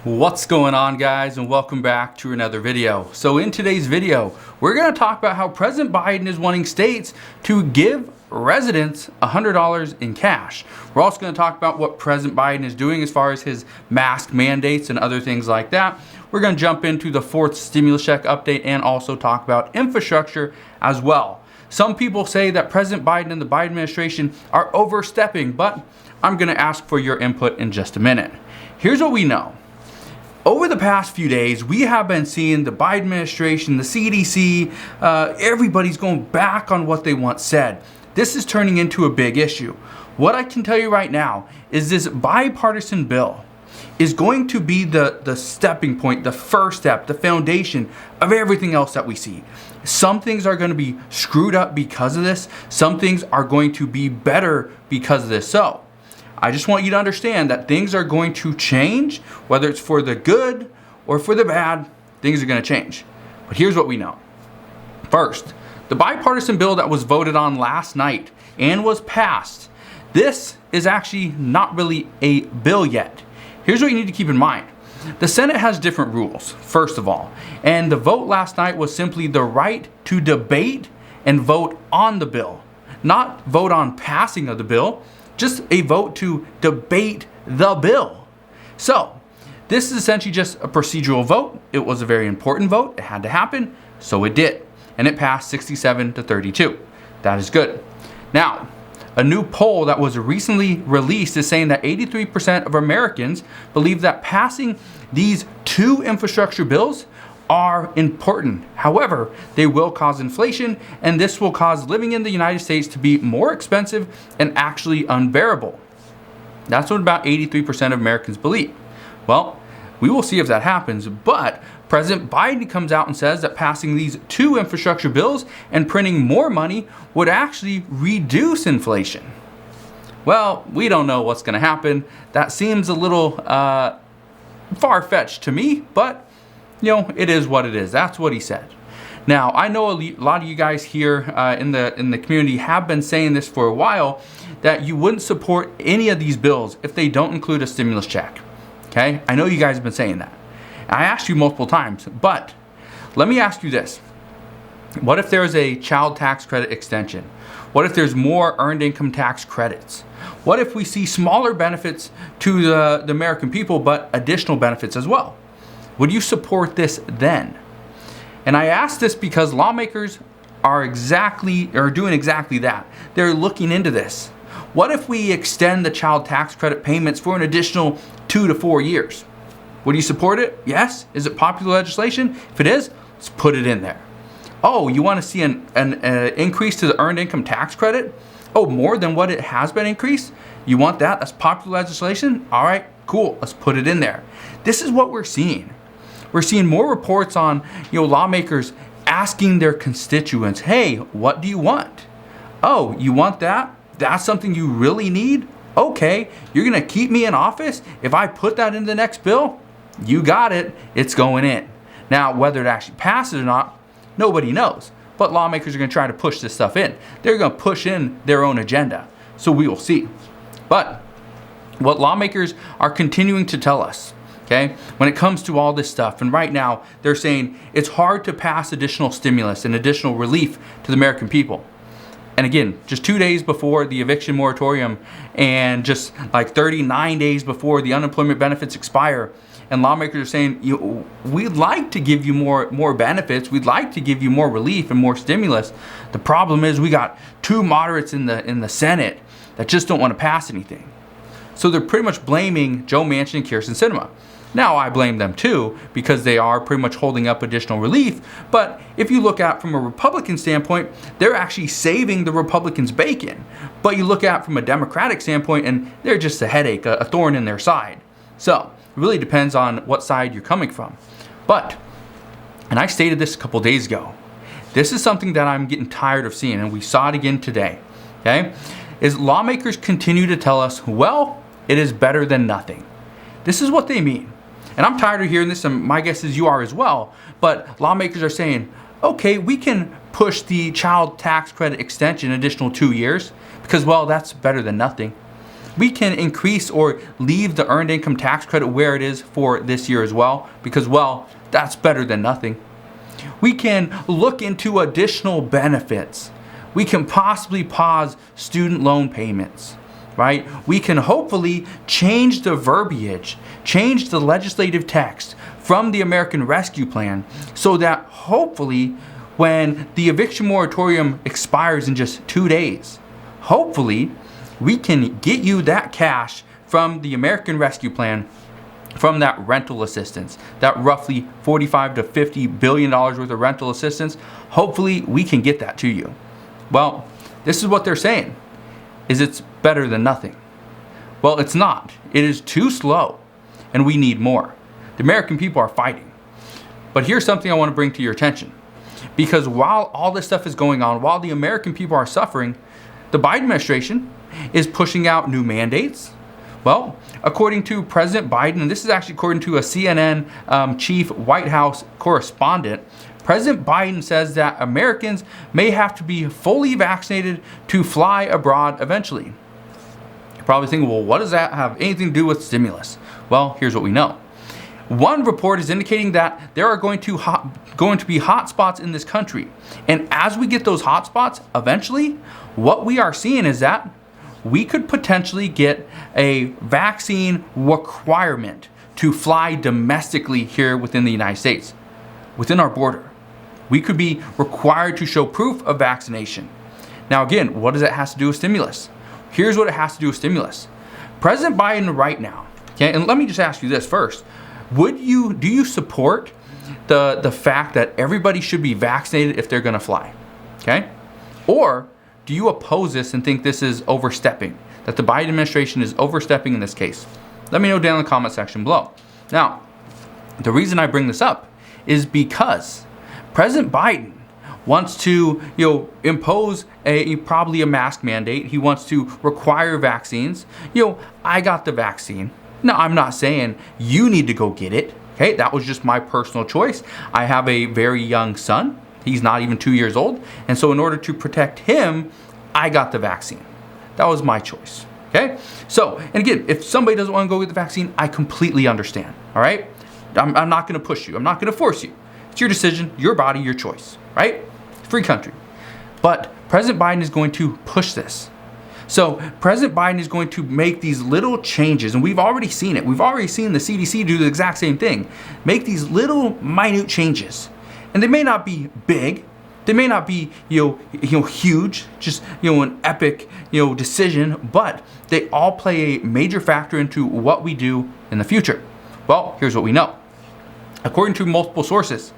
What's going on, guys, and welcome back to another video. So in today's video, we're going to talk about how President Biden is wanting states to give residents $100 in cash. We're also going to talk about what President Biden is doing as far as his mask mandates and other things like that. We're going to jump into the fourth stimulus check update and also talk about infrastructure as well. Some people say that President Biden and the Biden administration are overstepping, but I'm going to ask for your input in just a minute. Here's what we know. Over the past few days, we have been seeing the Biden administration, the CDC, everybody's going back on what they once said. This is turning into a big issue. What I can tell you right now is this bipartisan bill is going to be the stepping point, the first step, the foundation of everything else that we see. Some things are going to be screwed up because of this. Some things are going to be better because of this. So I just want you to understand that things are going to change, whether it's for the good or for the bad, things are going to change. But here's what we know. First, the bipartisan bill that was voted on last night and was passed, this is actually not really a bill yet. Here's what you need to keep in mind. The Senate has different rules, first of all, and the vote last night was simply the right to debate and vote on the bill, not vote on passing of the bill. Just a vote to debate the bill. So this is essentially just a procedural vote. It was a very important vote. It had to happen, so it did. And it passed 67-32. That is good. Now, a new poll that was recently released is saying that 83% of Americans believe that passing these two infrastructure bills are important. However, they will cause inflation, and this will cause living in the United States to be more expensive and actually unbearable. That's what about 83% of Americans believe. Well, we will see if that happens, but President Biden comes out and says that passing these two infrastructure bills and printing more money would actually reduce inflation. Well, we don't know what's going to happen. That seems a little far-fetched to me, but it is what it is. That's what he said. Now, I know a lot of you guys here in the community have been saying this for a while, that you wouldn't support any of these bills if they don't include a stimulus check. Okay? I know you guys have been saying that. I asked you multiple times, but let me ask you this. What if there's a child tax credit extension? What if there's more earned income tax credits? What if we see smaller benefits to the American people, but additional benefits as well? Would you support this then? And I ask this because lawmakers are doing exactly that. They're looking into this. What if we extend the child tax credit payments for an additional 2 to 4 years? Would you support it? Yes? Is it popular legislation? If it is, let's put it in there. Oh, you want to see an increase to the earned income tax credit? Oh, more than what it has been increased? You want that? That's popular legislation? All right, cool. Let's put it in there. This is what we're seeing. We're seeing more reports on lawmakers asking their constituents, hey, what do you want? Oh, you want that? That's something you really need? Okay, you're going to keep me in office if I put that in the next bill? You got it. It's going in. Now, whether it actually passes or not, nobody knows. But lawmakers are going to try to push this stuff in. They're going to push in their own agenda. So we will see. But what lawmakers are continuing to tell us, okay, when it comes to all this stuff, and right now they're saying it's hard to pass additional stimulus and additional relief to the American people. And again, just 2 days before the eviction moratorium and just like 39 days before the unemployment benefits expire, and lawmakers are saying, we'd like to give you more benefits, we'd like to give you more relief and more stimulus. The problem is we got two moderates in the Senate that just don't want to pass anything. So they're pretty much blaming Joe Manchin and Kyrsten Sinema. Now, I blame them too, because they are pretty much holding up additional relief. But if you look at from a Republican standpoint, they're actually saving the Republicans' bacon. But you look at from a Democratic standpoint, and they're just a headache, a thorn in their side. So it really depends on what side you're coming from. But, and I stated this a couple days ago, this is something that I'm getting tired of seeing, and we saw it again today, okay, is lawmakers continue to tell us, well, it is better than nothing. This is what they mean. And I'm tired of hearing this, and my guess is you are as well. But lawmakers are saying, okay, we can push the child tax credit extension an additional 2 years because, well, that's better than nothing. We can increase or leave the earned income tax credit where it is for this year as well, because, well, that's better than nothing. We can look into additional benefits. We can possibly pause student loan payments, right? We can hopefully change the verbiage, change the legislative text from the American Rescue Plan so that hopefully when the eviction moratorium expires in just 2 days, hopefully we can get you that cash from the American Rescue Plan, from that rental assistance, that roughly $45 to $50 billion worth of rental assistance. Hopefully we can get that to you. Well, this is what they're saying, is it's better than nothing. Well, it's not. It is too slow, and we need more. The American people are fighting. But here's something I want to bring to your attention. Because while all this stuff is going on, while the American people are suffering, the Biden administration is pushing out new mandates. Well, according to President Biden, and this is actually according to a CNN chief White House correspondent, President Biden says that Americans may have to be fully vaccinated to fly abroad eventually. You're probably thinking, well, what does that have anything to do with stimulus? Well, here's what we know. One report is indicating that there are going to be hotspots in this country. And as we get those hotspots, eventually, what we are seeing is that we could potentially get a vaccine requirement to fly domestically here within the United States, within our border. We could be required to show proof of vaccination. Now again, what does that have to do with stimulus? Here's what it has to do with stimulus. President Biden right now, okay, and let me just ask you this first. Do you support the fact that everybody should be vaccinated if they're gonna fly? Okay? Or do you oppose this and think this is overstepping? That the Biden administration is overstepping in this case? Let me know down in the comment section below. Now, the reason I bring this up is because President Biden wants to, impose probably a mask mandate. He wants to require vaccines. I got the vaccine. Now, I'm not saying you need to go get it. Okay, that was just my personal choice. I have a very young son. He's not even 2 years old. And so in order to protect him, I got the vaccine. That was my choice. Okay? So, and again, if somebody doesn't want to go get the vaccine, I completely understand. All right? I'm not going to push you. I'm not going to force you. It's your decision, your body, your choice. Right? Free country. But President Biden is going to push this. So President Biden is going to make these little changes, and we've already seen it. We've already seen the CDC do the exact same thing. Make these little minute changes. And they may not be big. They may not be, huge, just, an epic, decision, but they all play a major factor into what we do in the future. Well, here's what we know. According to multiple sources,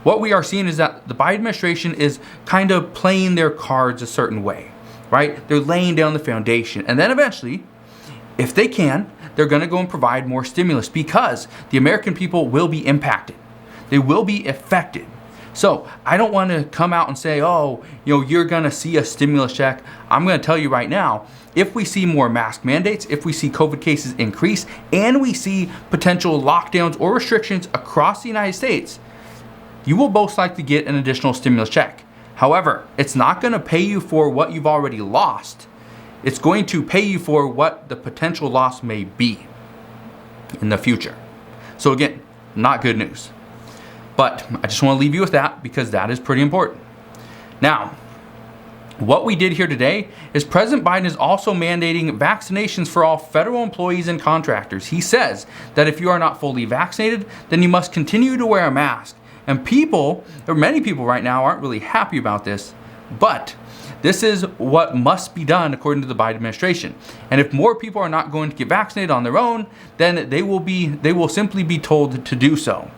what we are seeing is that the Biden administration is kind of playing their cards a certain way, right? They're laying down the foundation. And then eventually, if they can, they're going to go and provide more stimulus because the American people will be impacted. They will be affected. So I don't want to come out and say, you're going to see a stimulus check. I'm going to tell you right now, if we see more mask mandates, if we see COVID cases increase, and we see potential lockdowns or restrictions across the United States, you will most likely get an additional stimulus check. However, it's not going to pay you for what you've already lost. It's going to pay you for what the potential loss may be in the future. So again, not good news. But I just want to leave you with that because that is pretty important. Now, what we did here today is President Biden is also mandating vaccinations for all federal employees and contractors. He says that if you are not fully vaccinated, then you must continue to wear a mask. And many people right now aren't really happy about this, but this is what must be done according to the Biden administration. And if more people are not going to get vaccinated on their own, then they will simply be told to do so.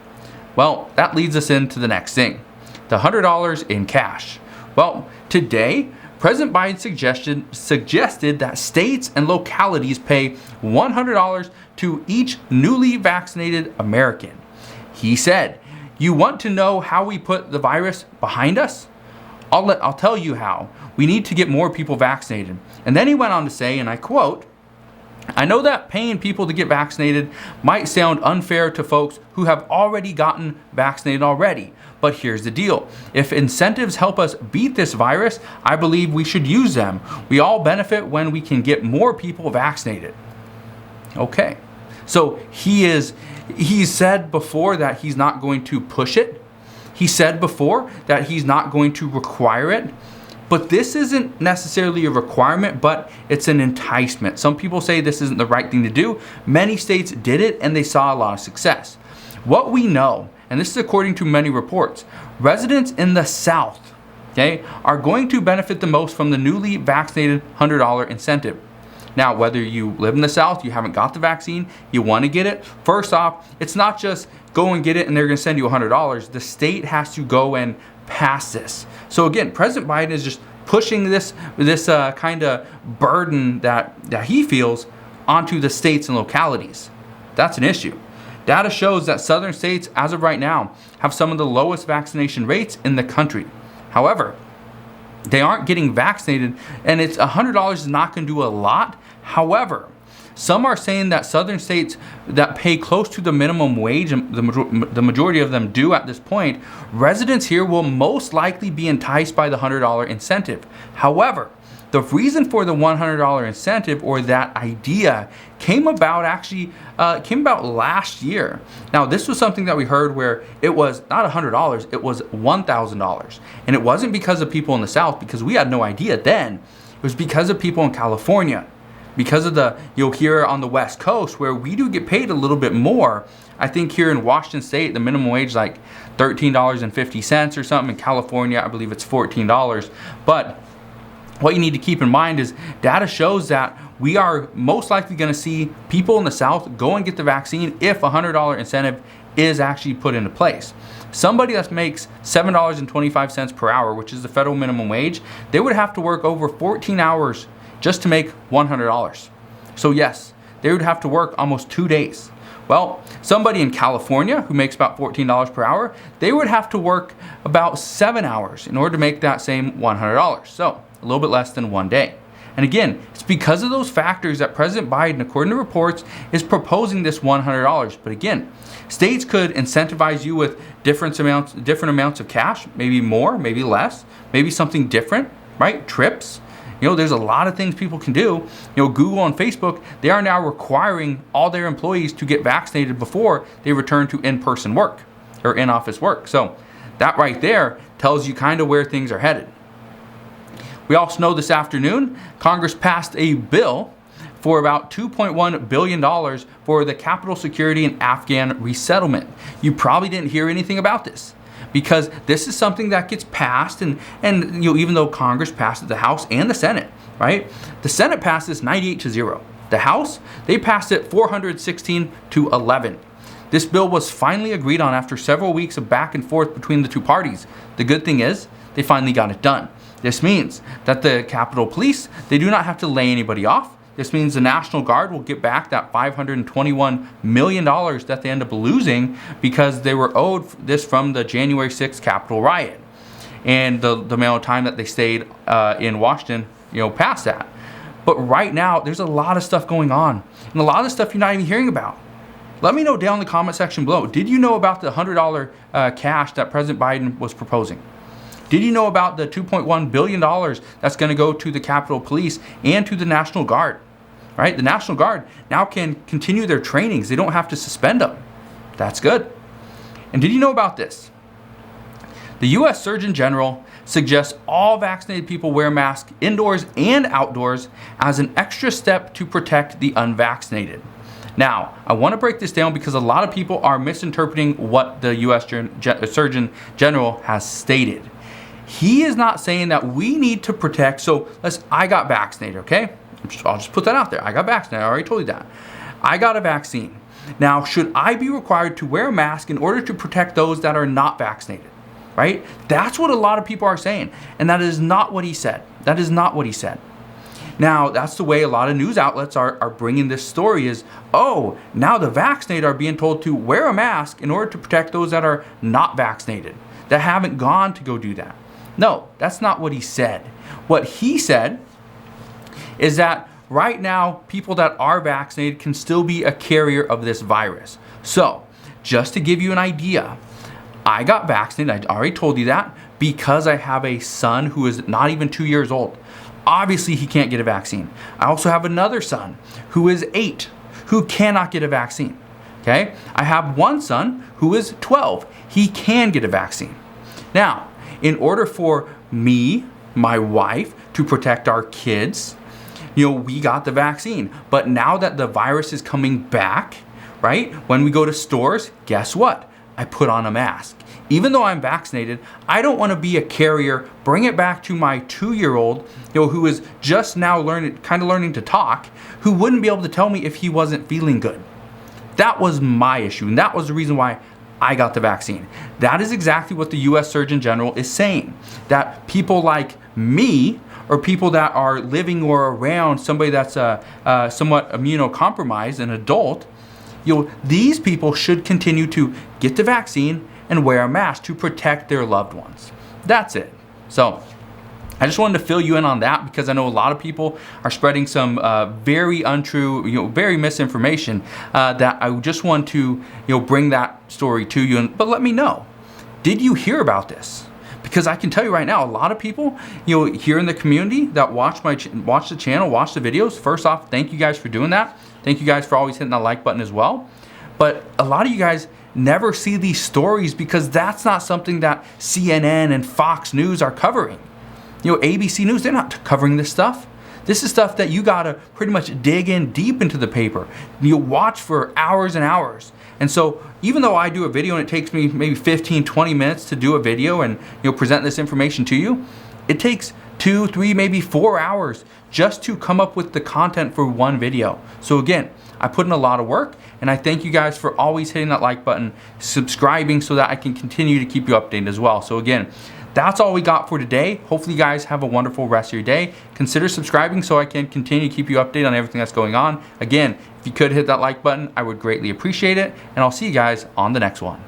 Well, that leads us into the next thing, the $100 in cash. Well, today, President Biden suggested that states and localities pay $100 to each newly vaccinated American. He said, "You want to know how we put the virus behind us? I'll tell you how. We need to get more people vaccinated." And then he went on to say, and I quote, I know that paying people to get vaccinated might sound unfair to folks who have already gotten vaccinated already, but here's the deal. If incentives help us beat this virus, I believe we should use them. We all benefit when we can get more people vaccinated. Okay, so he said before that he's not going to push it. He said before that he's not going to require it. But this isn't necessarily a requirement, but it's an enticement. Some people say this isn't the right thing to do. Many states did it and they saw a lot of success. What we know, and this is according to many reports, residents in the South, okay, are going to benefit the most from the newly vaccinated $100 incentive. Now, whether you live in the South, you haven't got the vaccine, you want to get it, first off, it's not just go and get it and they're going to send you $100. The state has to go and pass this. So again, President Biden is just pushing this kind of burden that he feels onto the states and localities. That's an issue. Data shows that southern states, as of right now, have some of the lowest vaccination rates in the country. However, they aren't getting vaccinated, and it's $100 is not going to do a lot. However, some are saying that southern states that pay close to the minimum wage, and the majority of them do at this point, residents here will most likely be enticed by the $100 incentive. However, the reason for the $100 incentive, or that idea, came about last year. Now, this was something that we heard where it was not $100, it was $1,000. And it wasn't because of people in the South, because we had no idea then. It was because of people in California. Because of you'll hear on the West Coast where we do get paid a little bit more. I think here in Washington State, the minimum wage is like $13.50 or something. In California, I believe it's $14. But what you need to keep in mind is data shows that we are most likely going to see people in the South go and get the vaccine if a $100 incentive is actually put into place. Somebody that makes $7.25 per hour, which is the federal minimum wage, they would have to work over 14 hours just to make $100. So yes, they would have to work almost 2 days. Well, somebody in California who makes about $14 per hour, they would have to work about 7 hours in order to make that same $100. So a little bit less than 1 day. And again, it's because of those factors that President Biden, according to reports, is proposing this $100. But again, states could incentivize you with different amounts of cash, maybe more, maybe less, maybe something different, right? Trips. There's a lot of things people can do. Google and Facebook, they are now requiring all their employees to get vaccinated before they return to in-person work or in-office work. So that right there tells you kind of where things are headed. We also know this afternoon, Congress passed a bill for about $2.1 billion for the Capitol security and Afghan resettlement. You probably didn't hear anything about this, because this is something that gets passed, and even though Congress passed it, the House and the Senate, right? The Senate passed this 98-0. The House, they passed it 416-11. This bill was finally agreed on after several weeks of back and forth between the two parties. The good thing is, they finally got it done. This means that the Capitol Police, they do not have to lay anybody off. This means the National Guard will get back that $521 million that they end up losing because they were owed this from the January 6th Capitol riot. And the amount of time that they stayed in Washington, past that. But right now, there's a lot of stuff going on. And a lot of stuff you're not even hearing about. Let me know down in the comment section below. Did you know about the $100 cash that President Biden was proposing? Did you know about the $2.1 billion that's going to go to the Capitol Police and to the National Guard? Right? The National Guard now can continue their trainings. They don't have to suspend them. That's good. And did you know about this? The U.S. Surgeon General suggests all vaccinated people wear masks indoors and outdoors as an extra step to protect the unvaccinated. Now, I want to break this down because a lot of people are misinterpreting what the U.S. Surgeon General has stated. He is not saying that we need to protect. So I got vaccinated, okay? I'll just put that out there. I got vaccinated. I already told you that. I got a vaccine. Now, should I be required to wear a mask in order to protect those that are not vaccinated? Right? That's what a lot of people are saying. And that is not what he said. That is not what he said. Now, that's the way a lot of news outlets are bringing this story is, oh, now the vaccinated are being told to wear a mask in order to protect those that are not vaccinated, that haven't gone to go do that. No, that's not what he said. What he said is that right now, people that are vaccinated can still be a carrier of this virus. So, just to give you an idea, I got vaccinated, I already told you that, because I have a son who is not even 2 years old. Obviously, he can't get a vaccine. I also have another son who is 8, who cannot get a vaccine. Okay? I have one son who is 12. He can get a vaccine. Now, in order for me, my wife, to protect our kids, we got the vaccine. But now that the virus is coming back, right? When we go to stores, guess what? I put on a mask. Even though I'm vaccinated, I don't want to be a carrier, bring it back to my 2-year-old, who is just now learning to talk, who wouldn't be able to tell me if he wasn't feeling good. That was my issue, and that was the reason why I got the vaccine. That is exactly what the US Surgeon General is saying, that people like me, or people that are living or around somebody that's somewhat immunocompromised, an adult, these people should continue to get the vaccine and wear a mask to protect their loved ones. That's it. So I just wanted to fill you in on that, because I know a lot of people are spreading some very untrue, very misinformation, that I just want to bring that story to you. But let me know, did you hear about this? Because I can tell you right now, a lot of people here in the community that watch the channel, watch the videos. First off, thank you guys for doing that. Thank you guys for always hitting that like button as well. But a lot of you guys never see these stories, because that's not something that CNN and Fox News are covering. ABC News, they're not covering this stuff. This is stuff that you gotta pretty much dig in deep into the paper. Watch for hours and hours. And so even though I do a video and it takes me maybe 15, 20 minutes to do a video and present this information to you, it takes 2, 3, maybe 4 hours just to come up with the content for one video. So again, I put in a lot of work, and I thank you guys for always hitting that like button, subscribing, so that I can continue to keep you updated as well. So again, that's all we got for today. Hopefully you guys have a wonderful rest of your day. Consider subscribing so I can continue to keep you updated on everything that's going on. Again, if you could hit that like button, I would greatly appreciate it, and I'll see you guys on the next one.